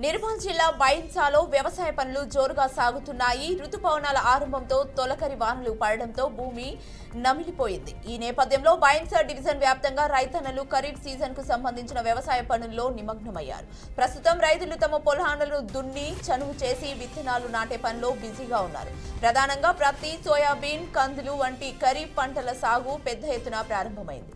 నిర్మల్ జిల్లా బైన్సాలో వ్యవసాయ పనులు జోరుగా సాగుతున్నాయి. రుతుపవనాల ఆరంభంతో తొలకరి వానలు పడడంతో భూమి నమిలిపోయింది. ఈ నేపథ్యంలో బైన్సా డివిజన్ వ్యాప్తంగా రైతన్నలు ఖరీఫ్ సీజన్ కు సంబంధించిన వ్యవసాయ పనుల్లో నిమగ్నమయ్యారు. ప్రస్తుతం రైతులు తమ పొలాలను దున్ని చనువు చేసి విత్తనాలు నాటే పనిలో బిజీగా ఉన్నారు. ప్రధానంగా ప్రత్తి, సోయాబీన్, కందులు వంటి ఖరీఫ్ పంటల సాగు పెద్ద ఎత్తున ప్రారంభమైంది.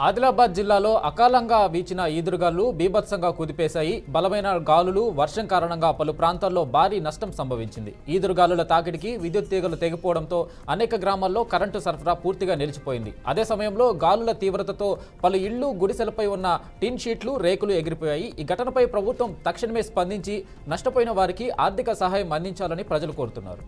ఆదిలాబాద్ జిల్లాలో అకాలంగా వీచిన ఈదురుగాలు బీభత్సంగా కుదిపేశాయి. బలమైన గాలులు, వర్షం కారణంగా పలు ప్రాంతాల్లో భారీ నష్టం సంభవించింది. ఈదురుగాలుల తాకిడికి విద్యుత్ తీగలు తెగిపోవడంతో అనేక గ్రామాల్లో కరెంటు సరఫరా పూర్తిగా నిలిచిపోయింది. అదే సమయంలో గాలుల తీవ్రతతో పలు ఇళ్లు, గుడిసెలపై ఉన్న టిన్ షీట్లు, రేకులు ఎగిరిపోయాయి. ఈ ఘటనపై ప్రభుత్వం తక్షణమే స్పందించి నష్టపోయిన వారికి ఆర్థిక సహాయం అందించాలని ప్రజలు కోరుతున్నారు.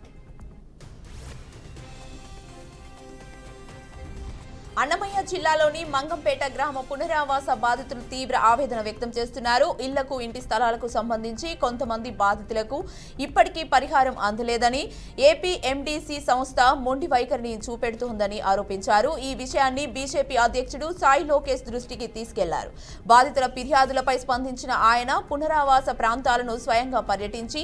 అన్నమయ్య జిల్లాలోని మంగంపేట గ్రామ పునరావాస బాధితులు తీవ్ర ఆవేదన వ్యక్తం చేస్తున్నారు. ఇళ్లకు, ఇంటి స్థలాలకు సంబంధించి కొంతమంది బాధితులకు ఇప్పటికీ పరిహారం అందలేదని, ఏపీ ఎండీసీ సంస్థ మొండి వైఖరిని చూపెడుతోందని ఆరోపించారు. ఈ విషయాన్ని బీజేపీ అధ్యక్షుడు సాయి లోకేష్ దృష్టికి తీసుకెళ్లారు. బాధితుల ఫిర్యాదులపై స్పందించిన ఆయన పునరావాస ప్రాంతాలను స్వయంగా పర్యటించి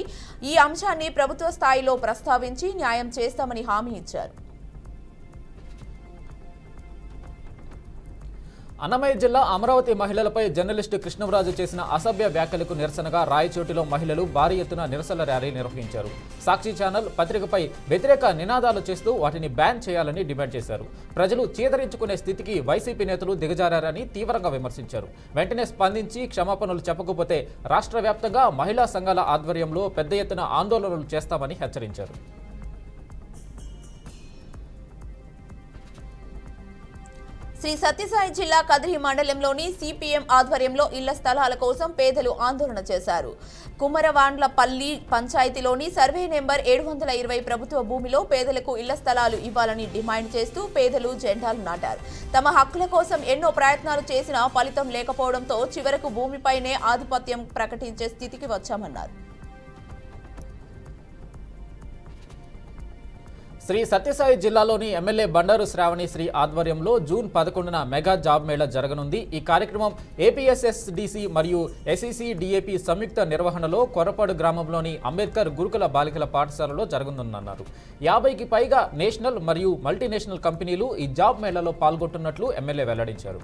ఈ అంశాన్ని ప్రభుత్వ స్థాయిలో ప్రస్తావించి న్యాయం చేస్తామని హామీ ఇచ్చారు. అన్నమయ్య జిల్లా అమరావతి మహిళలపై జర్నలిస్టు కృష్ణంరాజు చేసిన అసభ్య వ్యాఖ్యలకు నిరసనగా రాయచోటిలో మహిళలు భారీ ఎత్తున నిరసనల ర్యాలీ నిర్వహించారు. సాక్షి ఛానల్ పత్రికపై వ్యతిరేక నినాదాలు చేస్తూ వాటిని బ్యాన్ చేయాలని డిమాండ్ చేశారు. ప్రజలు చీదరించుకునే స్థితికి వైసీపీ నేతలు దిగజారని తీవ్రంగా విమర్శించారు. వెంటనే స్పందించి క్షమాపణలు చెప్పకపోతే రాష్ట్ర వ్యాప్తంగా మహిళా సంఘాల ఆధ్వర్యంలో పెద్ద ఎత్తున ఆందోళనలు చేస్తామని హెచ్చరించారు. శ్రీ సత్యసాయి జిల్లా కదిరి మండలంలోని సిపిఎం ఆధ్వర్యంలో ఇళ్ల స్థలాల కోసం పేదలు ఆందోళన చేశారు. కుమరవాండ్లపల్లి పంచాయతీలోని సర్వే నెంబర్ 720 ప్రభుత్వ భూమిలో పేదలకు ఇళ్ల స్థలాలు ఇవ్వాలని డిమాండ్ చేస్తూ పేదలు జెండాలు నాటారు. తమ హక్కుల కోసం ఎన్నో ప్రయత్నాలు చేసినా ఫలితం లేకపోవడంతో చివరకు భూమిపైనే ఆధిపత్యం ప్రకటించే స్థితికి వచ్చామన్నారు. శ్రీ సత్యసాయి జిల్లాలోని ఎమ్మెల్యే బండారు శ్రావణి శ్రీ ఆధ్వర్యంలో జూన్ 11న మెగా జాబ్ మేళా జరగనుంది. ఈ కార్యక్రమం ఏపీఎస్ఎస్డిసి మరియు ఎస్ఈసి డిఏపి సంయుక్త నిర్వహణలో కొరపాడు గ్రామంలోని అంబేద్కర్ గురుకుల బాలికల పాఠశాలలో జరగనుందన్నారు. 50కి పైగా నేషనల్ మరియు మల్టీనేషనల్ కంపెనీలు ఈ జాబ్ మేళాలో పాల్గొంటున్నట్లు ఎమ్మెల్యే వెల్లడించారు.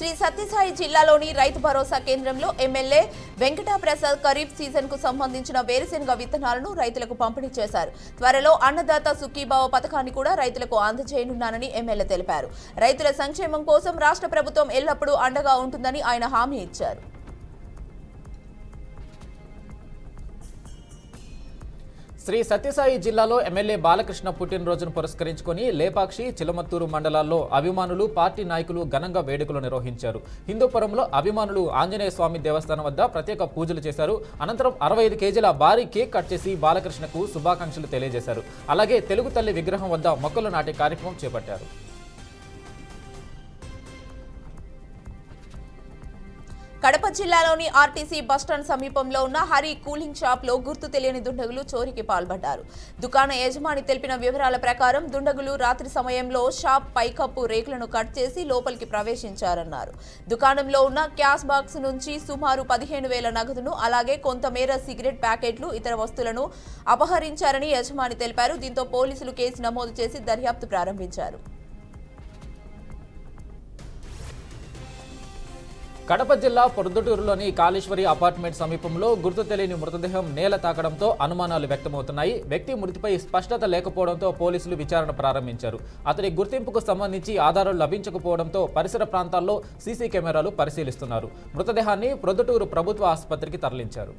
శ్రీ సత్యసాయి జిల్లాలోని రైతు భరోసా కేంద్రంలో ఎమ్మెల్యే వెంకటప్రసాద్ ఖరీఫ్ సీజన్ కు సంబంధించిన వేరుశెనగ విత్తనాలను రైతులకు పంపిణీ చేశారు. త్వరలో అన్నదాత సుఖీభావ పథకాన్ని కూడా రైతులకు అందజేయనున్నానని ఎమ్మెల్యే తెలిపారు. రైతుల సంక్షేమం కోసం రాష్ట్ర ప్రభుత్వం ఎల్లప్పుడూ అండగా ఉంటుందని ఆయన హామీ ఇచ్చారు. శ్రీ సత్యసాయి జిల్లాలో ఎమ్మెల్యే బాలకృష్ణ పుట్టినరోజును పురస్కరించుకొని లేపాక్షి, చిలమత్తూరు మండలాల్లో అభిమానులు, పార్టీ నాయకులు ఘనంగా వేడుకలు నిర్వహించారు. హిందూపురంలో అభిమానులు ఆంజనేయ స్వామి దేవస్థానం వద్ద ప్రత్యేక పూజలు చేశారు. అనంతరం 65 కేజీల భారీ కేక్ కట్ చేసి బాలకృష్ణకు శుభాకాంక్షలు తెలియజేశారు. అలాగే తెలుగు తల్లి విగ్రహం వద్ద మొక్కలు నాటే కార్యక్రమం చేపట్టారు. కడప జిల్లాలోని ఆర్టీసీ బస్టాండ్ సమీపంలో ఉన్న హరి కూలింగ్ షాప్ లో గుర్తు తెలియని దుండగులు చోరీకి పాల్పడ్డారు. దుకాణ యజమాని తెలిపిన వివరాల ప్రకారం దుండగులు రాత్రి సమయంలో షాప్ పైకప్పు రేకులను కట్ చేసి లోపలికి ప్రవేశించారన్నారు. దుకాణంలో ఉన్న క్యాష్ బాక్స్ నుంచి సుమారు 15,000 నగదును, అలాగే కొంతమేర సిగరెట్ ప్యాకెట్లు, ఇతర వస్తువులను అపహరించారని యజమాని తెలిపారు. దీంతో పోలీసులు కేసు నమోదు చేసి దర్యాప్తు ప్రారంభించారు. కడప జిల్లా పొద్దుటూరులోని కాళేశ్వరి అపార్ట్మెంట్ సమీపంలో గుర్తు తెలియని మృతదేహం నేల తాకడంతో అనుమానాలు వ్యక్తమవుతున్నాయి. వ్యక్తి మృతిపై స్పష్టత లేకపోవడంతో పోలీసులు విచారణ ప్రారంభించారు. అతని గుర్తింపుకు సంబంధించి ఆధారాలు లభించకపోవడంతో పరిసర ప్రాంతాల్లో సీసీ కెమెరాలు పరిశీలిస్తున్నారు. మృతదేహాన్ని ప్రొద్దుటూరు ప్రభుత్వ ఆసుపత్రికి తరలించారు.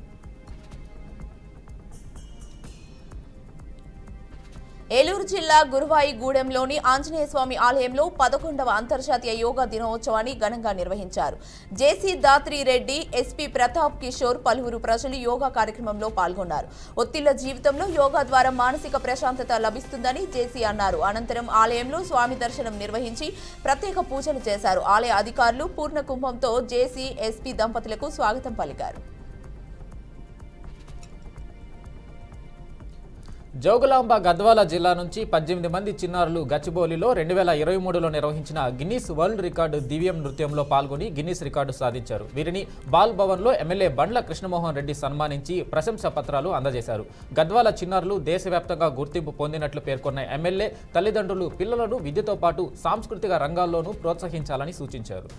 ఏలూరు జిల్లా గురువాయిగూడెంలోని ఆంజనేయ స్వామి ఆలయంలో 11వ అంతర్జాతీయ యోగా దినోత్సవాన్ని ఘనంగా నిర్వహించారు. జేసీ దాత్రి రెడ్డి, ఎస్పీ ప్రతాప్ కిషోర్, పలువురు ప్రజలు యోగా కార్యక్రమంలో పాల్గొన్నారు. ఒత్తిళ్ల జీవితంలో యోగా ద్వారా మానసిక ప్రశాంతత లభిస్తుందని జేసీ అన్నారు. అనంతరం ఆలయంలో స్వామి దర్శనం నిర్వహించి ప్రత్యేక పూజలు చేశారు. ఆలయ అధికారులు పూర్ణ కుంభంతో జేసీ, ఎస్పీ దంపతులకు స్వాగతం పలికారు. జోగులాంబ గద్వాల జిల్లా నుంచి 18 మంది చిన్నారులు గచ్చిబౌలిలో 2023లో నిర్వహించిన గిన్నిస్ వరల్డ్ రికార్డు దివ్యం నృత్యంలో పాల్గొని గిన్నిస్ రికార్డు సాధించారు. వీరిని బాల్ భవన్లో ఎమ్మెల్యే బండ్ల కృష్ణమోహన్ రెడ్డి సన్మానించి ప్రశంసా పత్రాలు అందజేశారు. గద్వాల చిన్నారులు దేశవ్యాప్తంగా గుర్తింపు పొందినట్లు పేర్కొన్న ఎమ్మెల్యే తల్లిదండ్రులు పిల్లలను విద్యతో పాటు సాంస్కృతిక రంగాల్లోనూ ప్రోత్సహించాలని సూచించారు.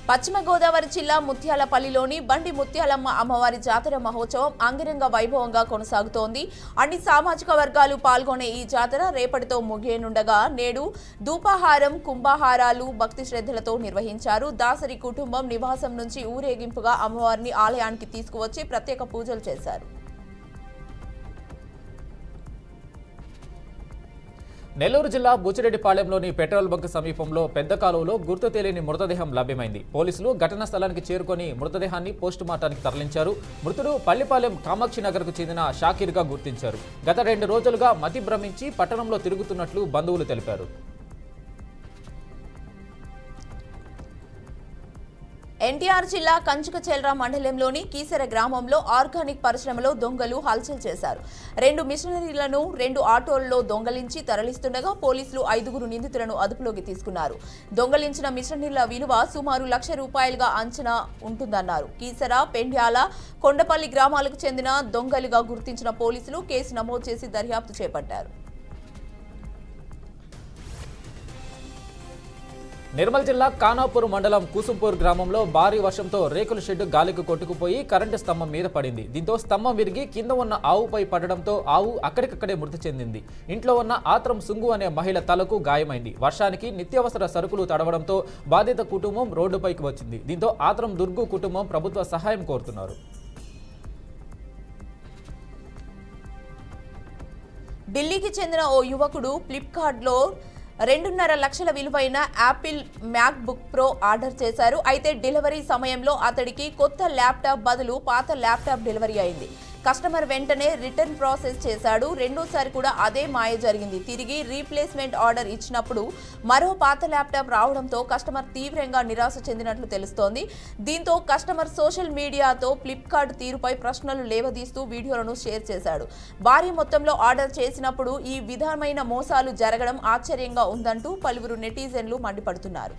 పశ్చిమ గోదావరి జిల్లా ముత్యాలపల్లిలోని బండి ముత్యాలమ్మ అమ్మవారి జాతర మహోత్సవం అంగరంగ వైభవంగా కొనసాగుతోంది. అన్ని సామాజిక వర్గాలు పాల్గొనే ఈ జాతర రేపటితో ముగియనుండగా నేడు ధూపాహారం, కుంభాహారాలు భక్తి శ్రద్ధలతో నిర్వహించారు. దాసరి కుటుంబం నివాసం నుంచి ఊరేగింపుగా అమ్మవారిని ఆలయానికి తీసుకువచ్చి ప్రత్యేక పూజలు చేశారు. నెల్లూరు జిల్లా బుచ్చిరెడ్డిపాళెంలోని పెట్రోల్ బంక్ సమీపంలో పెద్ద కాలువలో గుర్తు తెలియని మృతదేహం లభ్యమైంది. పోలీసులు ఘటనా స్థలానికి చేరుకొని మృతదేహాన్ని పోస్టుమార్టానికి తరలించారు. మృతుడు పల్లిపాలెం కామాక్షి నగర్కు చెందిన షాకీర్గా గుర్తించారు. గత 2 రోజులుగా మతి భ్రమించి పట్టణంలో తిరుగుతున్నట్లు బంధువులు తెలిపారు. ఎన్టీఆర్ జిల్లా కంచుకచెల్రా మండలంలోని కీసర గ్రామంలో ఆర్గానిక్ పరిశ్రమలో దొంగలు హల్చల్ చేశారు. 2 మిషనరీలను 2 ఆటోల్లో దొంగలించి తరలిస్తుండగా పోలీసులు 5 నిందితులను అదుపులోకి తీసుకున్నారు. దొంగలించిన మిషనరీల విలువ సుమారు ₹1,00,000గా అంచనా ఉంటుందన్నారు. కీసర, పెండ్యాల, కొండపల్లి గ్రామాలకు చెందిన దొంగలుగా గుర్తించిన పోలీసులు కేసు నమోదు చేసి దర్యాప్తు చేపట్టారు. నిర్మల్ జిల్లా ఖానాపూర్ మండలం కుసుంపూర్ గ్రామంలో భారీ వర్షంతో రేకుల షెడ్డు గాలికి కొట్టుకుపోయి కరెంటు స్తంభం మీద పడింది. దీంతో స్తంభం విరిగి కింద ఉన్న ఆవుపై పడడంతో ఆవు అక్కడికక్కడే మృతి చెందింది. ఇంట్లో ఉన్న ఆత్రం సుంగు అనే మహిళ తలకు గాయమైంది. వర్షానికి నిత్యావసర సరుకులు తడవడంతో బాధిత కుటుంబం రోడ్డుపైకి వచ్చింది. దీంతో ఆత్రం దుర్గు కుటుంబం ప్రభుత్వ సహాయం కోరుతున్నారు. ఢిల్లీకి చెందిన ఓ యువకుడు ఫ్లిప్కార్ట్లో 2.5 లక్షల విలువైన యాపిల్ మ్యాక్బుక్ ప్రో ఆర్డర్ చేశారు. అయితే డెలివరీ సమయంలో అతడికి కొత్త ల్యాప్టాప్ బదులు పాత ల్యాప్టాప్ డెలివరీ అయింది. కస్టమర్ వెంటనే రిటర్న్ ప్రాసెస్ చేశాడు. రెండోసారి కూడా అదే మాయ జరిగింది. తిరిగి రీప్లేస్మెంట్ ఆర్డర్ ఇచ్చినప్పుడు మరో పాత ల్యాప్టాప్ రావడంతో కస్టమర్ తీవ్రంగా నిరాశ చెందినట్లు తెలుస్తోంది. దీంతో కస్టమర్ సోషల్ మీడియాతో ఫ్లిప్కార్ట్ తీరుపై ప్రశ్నలు లేవదీస్తూ వీడియోలను షేర్ చేశాడు. భారీ మొత్తంలో ఆర్డర్ చేసినప్పుడు ఈ విధమైన మోసాలు జరగడం ఆశ్చర్యంగా ఉందంటూ పలువురు నెటిజన్లు మండిపడుతున్నారు.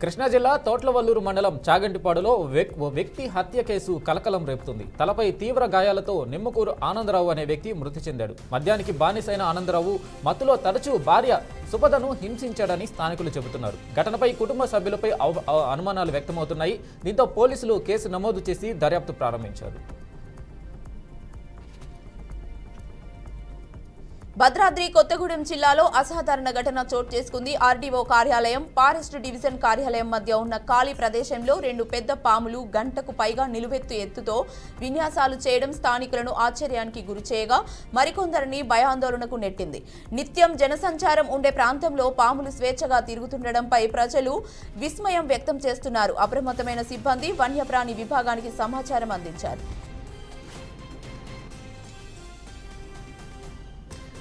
కృష్ణా జిల్లా తోట్లవల్లూరు మండలం చాగంటిపాడులో ఓ వ్యక్తి హత్య కేసు కలకలం రేపుతుంది. తలపై తీవ్ర గాయాలతో నిమ్మకూరు ఆనందరావు అనే వ్యక్తి మృతి చెందాడు. మద్యానికి బానిసైన ఆనందరావు మత్తులో తరచూ భార్య సుపదను హింసించాడని స్థానికులు చెబుతున్నారు. ఘటనపై కుటుంబ సభ్యులపై అనుమానాలు వ్యక్తమవుతున్నాయి. దీంతో పోలీసులు కేసు నమోదు చేసి దర్యాప్తు ప్రారంభించారు. భద్రాద్రి కొత్తగూడెం జిల్లాలో అసాధారణ ఘటన చోటు చేసుకుంది. ఆర్డీఓ కార్యాలయం, ఫారెస్ట్ డివిజన్ కార్యాలయం మధ్య ఉన్న ఖాళీ ప్రదేశంలో 2 పెద్ద పాములు గంటకు పైగా నిలువెత్తు ఎత్తుతో విన్యాసాలు చేయడం స్థానికులను ఆశ్చర్యానికి గురిచేయగా మరికొందరిని భయాందోళనకు నెట్టింది. నిత్యం జనసంచారం ఉండే ప్రాంతంలో పాములు స్వేచ్ఛగా తిరుగుతుండడంపై ప్రజలు విస్మయం వ్యక్తం చేస్తున్నారు. అప్రమత్తమైన సిబ్బంది వన్యప్రాణి విభాగానికి సమాచారం అందించారు.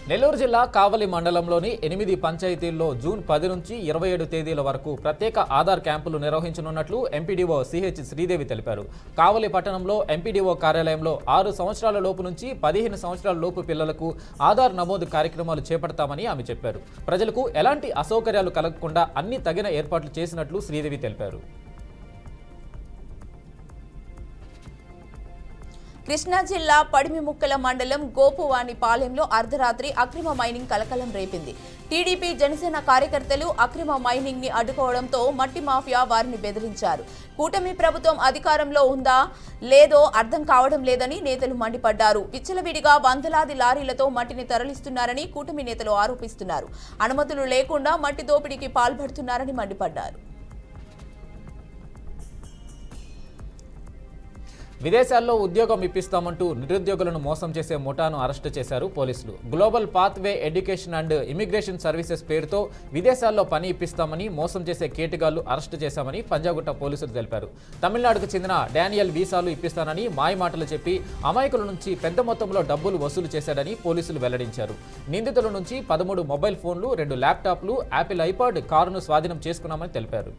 నెల్లూరు జిల్లా కావలి మండలంలోని 8 పంచాయతీల్లో జూన్ 10 నుంచి 27 తేదీల వరకు ప్రత్యేక ఆధార్ క్యాంపులు నిర్వహించనున్నట్లు ఎంపీడీఓ సిహెచ్ శ్రీదేవి తెలిపారు. కావలి పట్టణంలో ఎంపీడీఓ కార్యాలయంలో 6 సంవత్సరాల లోపు నుంచి 15 సంవత్సరాల లోపు పిల్లలకు ఆధార్ నమోదు కార్యక్రమాలు చేపడతామని ఆమె చెప్పారు. ప్రజలకు ఎలాంటి అసౌకర్యాలు కలగకుండా అన్ని తగిన ఏర్పాట్లు చేసినట్లు శ్రీదేవి తెలిపారు. కృష్ణా జిల్లా పడిమిముక్కల మండలం గోపువానిపాలెంలో అర్ధరాత్రి అక్రమ మైనింగ్ కలకలం రేపింది. టీడీపీ జనసేన కార్యకర్తలు అక్రమ మైనింగ్ ని అడ్డుకోవడంతో మట్టి మాఫియా వారిని బెదిరించారు. కూటమి ప్రభుత్వం అధికారంలో ఉందా లేదో అర్థం కావడం లేదని నేతలు మండిపడ్డారు. విచ్చలవిడిగా వందలాది లారీలతో మట్టిని తరలిస్తున్నారని కూటమి నేతలు ఆరోపిస్తున్నారు. అనుమతులు లేకుండా మట్టి దోపిడీకి పాల్పడుతున్నారని మండిపడ్డారు. విదేశాల్లో ఉద్యోగం ఇప్పిస్తామంటూ నిరుద్యోగులను మోసం చేసే ముఠాను అరెస్టు చేశారు పోలీసులు. Global pathway education and immigration services పేరుతో విదేశాల్లో పని ఇప్పిస్తామని మోసం చేసే కేటుగాళ్లు అరెస్టు చేశామని పంజాగుట్ట పోలీసులు తెలిపారు. తమిళనాడుకు చెందిన డానియల్ వీసాలు ఇప్పిస్తానని మాయమాటలు చెప్పి అమాయకుల నుంచి పెద్ద మొత్తంలో డబ్బులు వసూలు చేశాడని పోలీసులు వెల్లడించారు. నిందితుల నుంచి 13 మొబైల్ ఫోన్లు, 2 ల్యాప్టాప్లు, యాపిల్ ఐపాడ్, కారును స్వాధీనం చేసుకున్నామని తెలిపారు.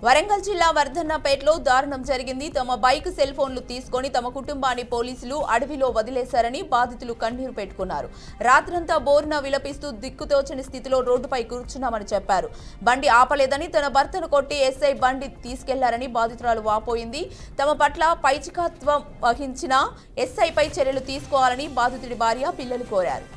వరంగల్ జిల్లా వర్ధన్నపేటలో దారుణం జరిగింది. తమ బైక్ సెల్ ఫోన్లు తీసుకొని తమ కుటుంబాన్ని పోలీసులు అడవిలో వదిలేశారని బాధితులు కన్నీరు పెట్టుకున్నారు. రాత్రంతా బోరున విలపిస్తూ దిక్కుతోచని స్థితిలో రోడ్డుపై కూర్చున్నామని చెప్పారు. బండి ఆపలేదని తన భర్తను కొట్టి ఎస్ఐ బండి తీసుకెళ్లారని బాధితురాలు వాపోయింది. తమ పట్ల పైచికత్వం వహించిన ఎస్ఐపై చర్యలు తీసుకోవాలని బాధితుడి భార్య, పిల్లలు కోరారు.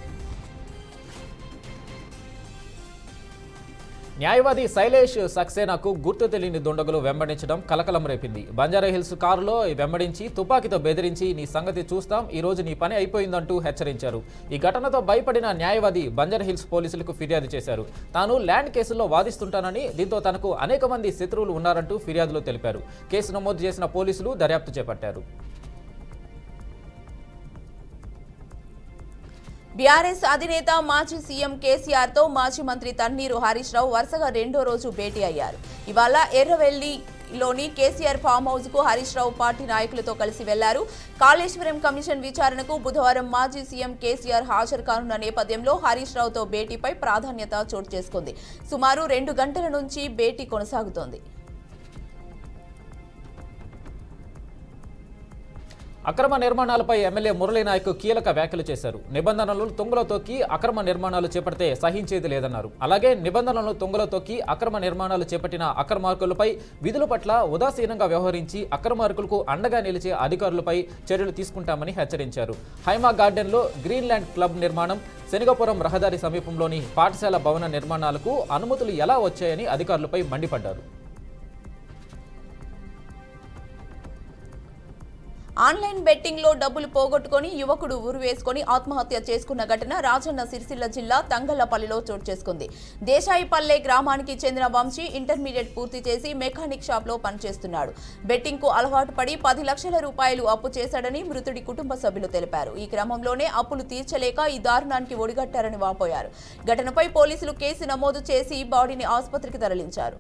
న్యాయవాది శైలేష్ సక్సేనాకు గుర్తు తెలియని దుండగులు వెంబడించడం కలకలం రేపింది. బంజారాహిల్స్ కారులో వెంబడించి తుపాకీతో బెదిరించి నీ సంగతి చూస్తాం, ఈ రోజు నీ పని అయిపోయిందంటూ హెచ్చరించారు. ఈ ఘటనతో భయపడిన న్యాయవాది బంజారాహిల్స్ పోలీసులకు ఫిర్యాదు చేశారు. తాను ల్యాండ్ కేసుల్లో వాదిస్తుంటానని, దీంతో తనకు అనేక మంది శత్రువులు ఉన్నారంటూ ఫిర్యాదులో తెలిపారు. కేసు నమోదు చేసిన పోలీసులు దర్యాప్తు చేపట్టారు. బీఆర్ఎస్ అధినేత మాజీ సీఎం కేసీఆర్ తో మాజీ మంత్రి తన్నీరు హరీష్ రావు వరుసగా రెండో రోజు భేటీ అయ్యారు. ఇవాళ ఎర్రవెల్లిలోని కేసీఆర్ ఫామ్ హౌస్ కు హరీష్ రావు పార్టీ నాయకులతో కలిసి వెళ్లారు. కాళేశ్వరం కమిషన్ విచారణకు బుధవారం మాజీ సీఎం కేసీఆర్ హాజరు కానున్న నేపథ్యంలో హరీష్ రావుతో భేటీపై ప్రాధాన్యత చోటు చేసుకుంది. సుమారు 2 గంటల నుంచి భేటీ కొనసాగుతోంది. అక్రమ నిర్మాణాలపై ఎమ్మెల్యే మురళీనాయక్ కీలక వ్యాఖ్యలు చేశారు. నిబంధనలను తుంగలో తొక్కి అక్రమ నిర్మాణాలు చేపడితే సహించేది లేదన్నారు. అలాగే నిబంధనలను తుంగలో తొక్కి అక్రమ నిర్మాణాలు చేపట్టిన అక్రమార్కులపై విధుల పట్ల ఉదాసీనంగా వ్యవహరించి అక్రమార్కులకు అండగా నిలిచే అధికారులపై చర్యలు తీసుకుంటామని హెచ్చరించారు. హైమా గార్డెన్లో గ్రీన్లాండ్ క్లబ్ నిర్మాణం, శనిగపురం రహదారి సమీపంలోని పాఠశాల భవన నిర్మాణాలకు అనుమతులు ఎలా వచ్చాయని అధికారులపై మండిపడ్డారు. ఆన్లైన్ బెట్టింగ్ లో డబ్బులు పోగొట్టుకుని యువకుడు ఉరివేసుకుని ఆత్మహత్య చేసుకున్న ఘటన రాజన్న సిరిసిల్ల జిల్లా తంగళ్లపల్లిలో చోటు చేసుకుంది. దేశాయిపల్లె గ్రామానికి చెందిన వంశీ ఇంటర్మీడియట్ పూర్తి చేసి మెకానిక్ షాప్ లో పనిచేస్తున్నాడు. బెట్టింగ్ కు అలవాటు పడి 10 లక్షల రూపాయలు అప్పు చేశాడని మృతుడి కుటుంబ సభ్యులు తెలిపారు. ఈ క్రమంలోనే అప్పులు తీర్చలేక ఈ దారుణానికి ఒడిగట్టారని వాపోయారు. ఘటనపై పోలీసులు కేసు నమోదు చేసి బాడీని ఆసుపత్రికి తరలించారు.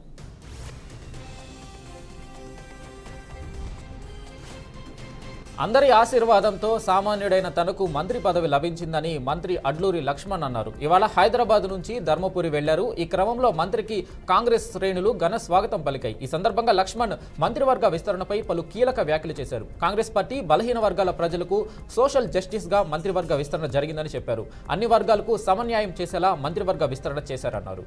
అందరి ఆశీర్వాదంతో సామాన్యుడైన తనకు మంత్రి పదవి లభించిందని మంత్రి అడ్లూరి లక్ష్మణ్ అన్నారు. ఇవాళ హైదరాబాద్ నుంచి ధర్మపురి వెళ్లారు. ఈ క్రమంలో మంత్రికి కాంగ్రెస్ శ్రేణులు ఘన స్వాగతం పలికాయి. ఈ సందర్భంగా లక్ష్మణ్ మంత్రివర్గ విస్తరణపై పలు కీలక వ్యాఖ్యలు చేశారు. కాంగ్రెస్ పార్టీ బలహీన వర్గాల ప్రజలకు సోషల్ జస్టిస్ గా మంత్రివర్గ విస్తరణ జరిగిందని చెప్పారు. అన్ని వర్గాలకు సమన్యాయం చేసేలా మంత్రివర్గ విస్తరణ చేశారన్నారు.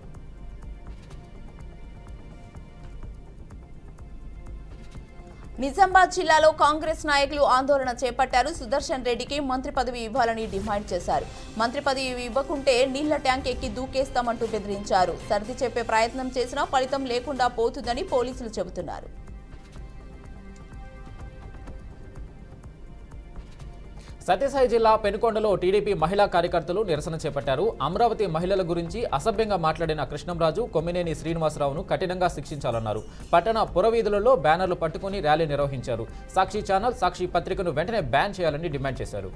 నిజామాబాద్ జిల్లాలో కాంగ్రెస్ నాయకులు ఆందోళన చేపట్టారు. సుదర్శన్ రెడ్డికి మంత్రి పదవి ఇవ్వాలని డిమాండ్ చేశారు. మంత్రి పదవి ఇవ్వకుంటే నీళ్ల ట్యాంక్ ఎక్కి దూకేస్తామంటూ బెదిరించారు. సర్ది చెప్పే ప్రయత్నం చేసినా ఫలితం లేకుండా పోతుందని పోలీసులు చెబుతున్నారు. సత్యసాయి జిల్లా పెనుకొండలో టీడీపీ మహిళా కార్యకర్తలు నిరసన చేపట్టారు. అమరావతి మహిళల గురించి అసభ్యంగా మాట్లాడిన కృష్ణంరాజు, కొమ్మినేని శ్రీనివాసరావును కఠినంగా శిక్షించాలన్నారు. పట్టణ పురవీధులలో బ్యానర్లు పట్టుకుని ర్యాలీ నిర్వహించారు. సాక్షి ఛానల్, సాక్షి పత్రికను వెంటనే బ్యాన్ చేయాలని డిమాండ్ చేశారు.